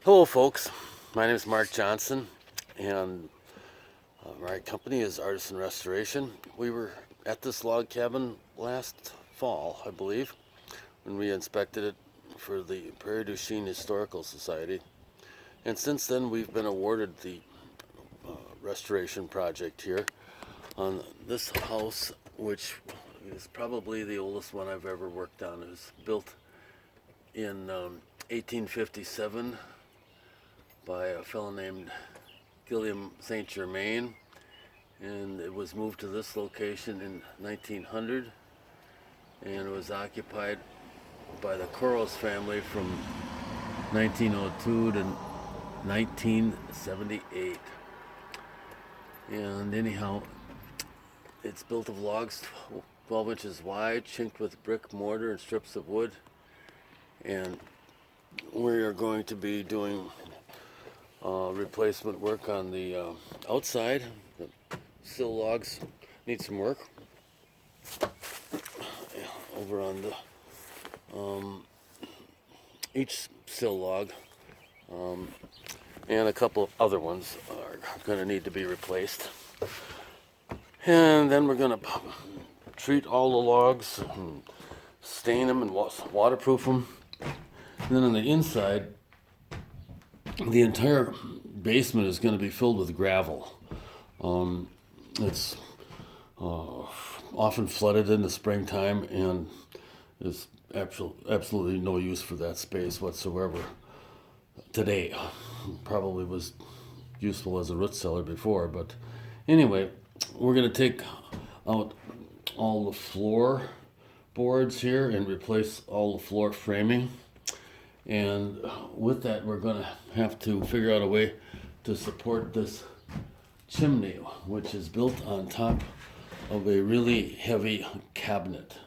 Hello, folks. My name is Mark Johnson, and my company is Artisan Restoration. We were at this log cabin last fall, I believe, when we inspected it for the Prairie du Chien Historical Society. And since then, we've been awarded the restoration project here on this house, which is probably the oldest one I've ever worked on. It was built in 1857 by a fellow named Gilliam St. Germain, and it was moved to this location in 1900, and it was occupied by the Koros family from 1902 to 1978. And anyhow, it's built of logs 12 inches wide, chinked with brick mortar and strips of wood, and we are going to be doing replacement work on the outside. The sill logs need some work. Over on the each sill log, and a couple of other ones are going to need to be replaced. And then we're going to treat all the logs, and stain them and waterproof them. And then on the inside, the entire basement is going to be filled with gravel. It's often flooded in the springtime, and there's absolutely no use for that space whatsoever today. Probably was useful as a root cellar before, but anyway, we're going to take out all the floor boards here and replace all the floor framing. And with that, we're going to have to figure out a way to support this chimney, which is built on top of a really heavy cabinet.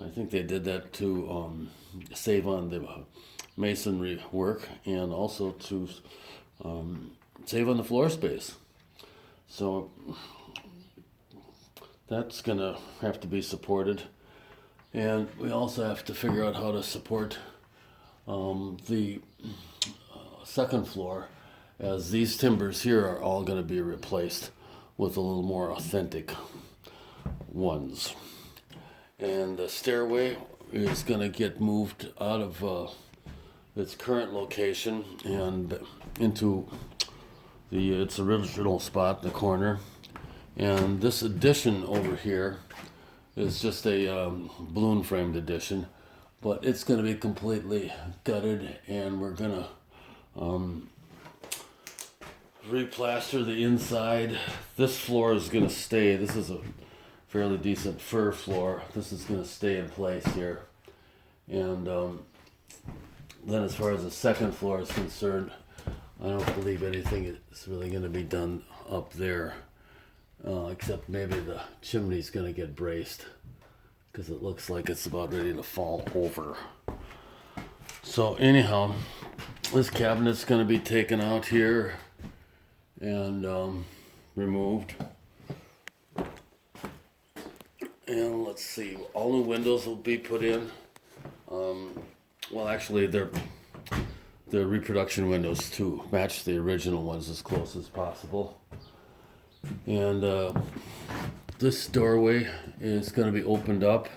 I think they did that to save on the masonry work and also to save on the floor space. So that's going to have to be supported. And we also have to figure out how to support the second floor, as these timbers here are all going to be replaced with a little more authentic ones. And the stairway is going to get moved out of its current location and into its original spot in the corner. And this addition over here is just a balloon framed addition, but it's going to be completely gutted, and we're going to replaster the inside. This floor is going to stay. This is a fairly decent fir floor. This is going to stay in place here. And then as far as the second floor is concerned, I don't believe anything is really going to be done up there, except maybe the chimney's going to get braced, because it looks like it's about ready to fall over. So anyhow, this cabinet's going to be taken out here and removed. And let's see, all new windows will be put in. Well, actually, they're reproduction windows to match the original ones as close as possible. And this doorway is going to be opened up.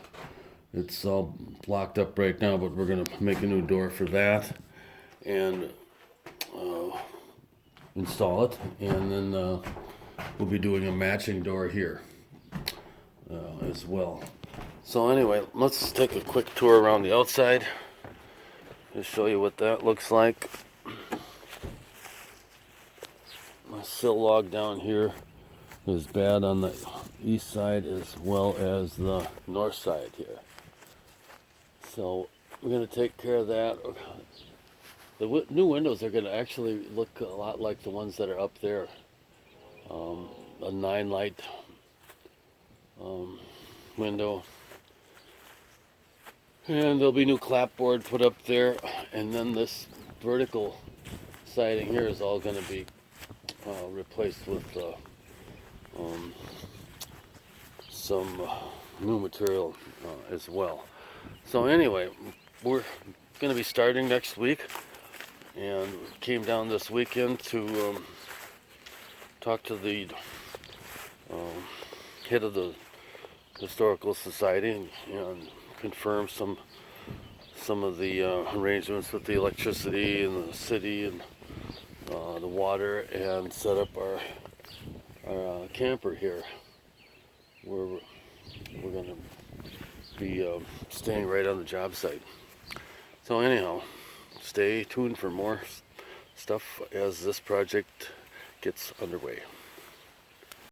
It's all blocked up right now, but we're going to make a new door for that and install it. And then we'll be doing a matching door here as well. So anyway, let's take a quick tour around the outside to show you what that looks like. My sill log down here is bad on the east side as well as the north side here. So we're going to take care of that. The new windows are going to actually look a lot like the ones that are up there. A 9-light window. And there'll be new clapboard put up there. And then this vertical siding here is all going to be replaced with some new material as well. So anyway, we're going to be starting next week and came down this weekend to talk to the head of the Historical Society and confirm some of the arrangements with the electricity and the city and the water, and set up our camper here, where we're going to be staying right on the job site. So anyhow, stay tuned for more stuff as this project gets underway.